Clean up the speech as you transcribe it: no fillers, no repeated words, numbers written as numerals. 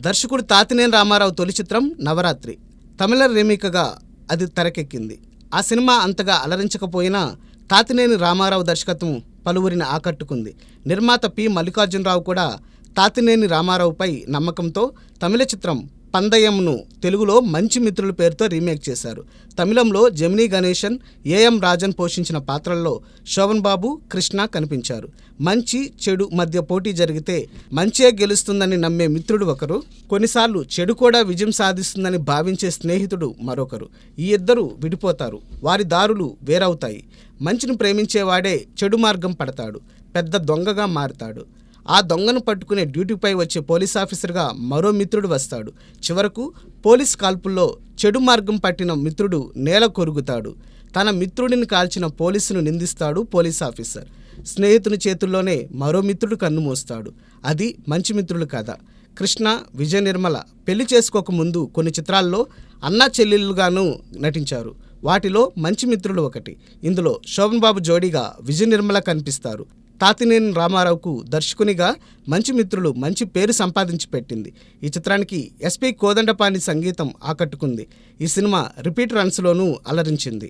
దర్శకుడు తాతినేని రామారావు తొలి చిత్రం నవరాత్రి. తమిళ రీమేక్గా అది తెరకెక్కింది. ఆ సినిమా అంతగా అలరించకపోయినా తాతినేని రామారావు దర్శకత్వం పలువురిని ఆకట్టుకుంది. నిర్మాత పి. మల్లికార్జునరావు కూడా తాతినేని రామారావుపై నమ్మకంతో తమిళ చిత్రం పందయంను తెలుగులో మంచి మిత్రుల పేరుతో రీమేక్ చేశారు. తమిళంలో జెమినీ గణేశన్, ఏఎం రాజన్ పోషించిన పాత్రల్లో శోభన్ బాబు, కృష్ణ కనిపించారు. మంచి చెడు మధ్య పోటీ జరిగితే మంచే గెలుస్తుందని నమ్మే మిత్రుడు ఒకరు, కొన్నిసార్లు చెడు కూడా విజయం సాధిస్తుందని భావించే స్నేహితుడు మరొకరు. ఈ ఇద్దరు విడిపోతారు. వారి దారులు వేరవుతాయి. మంచిని ప్రేమించేవాడే చెడు మార్గం పడతాడు, పెద్ద దొంగగా మారుతాడు. ఆ దొంగను పట్టుకునే డ్యూటీపై వచ్చే పోలీస్ ఆఫీసర్గా మరో మిత్రుడు వస్తాడు. చివరకు పోలీస్ కాల్పుల్లో చెడు మార్గం పట్టిన మిత్రుడు నేల కొరుగుతాడు. తన మిత్రుడిని కాల్చిన పోలీసును నిందిస్తాడు పోలీస్ ఆఫీసర్. స్నేహితుని చేతుల్లోనే మరో మిత్రుడు కన్నుమూస్తాడు. అది మంచి మిత్రులు కథ. కృష్ణ, విజయ నిర్మల పెళ్లి చేసుకోకముందు కొన్ని చిత్రాల్లో అన్నా చెల్లెళ్ళుగాను నటించారు. వాటిలో మంచి మిత్రులు ఒకటి. ఇందులో శోభన్ బాబు జోడీగా విజయ నిర్మల కనిపిస్తారు. తాతినేని రామారావుకు దర్శకునిగా మంచి మిత్రులు మంచి పేరు సంపాదించి పెట్టింది. ఈ చిత్రానికి ఎస్పి కోదండపాణి సంగీతం ఆకట్టుకుంది. ఈ సినిమా రిపీట్ రన్స్లోనూ అలరించింది.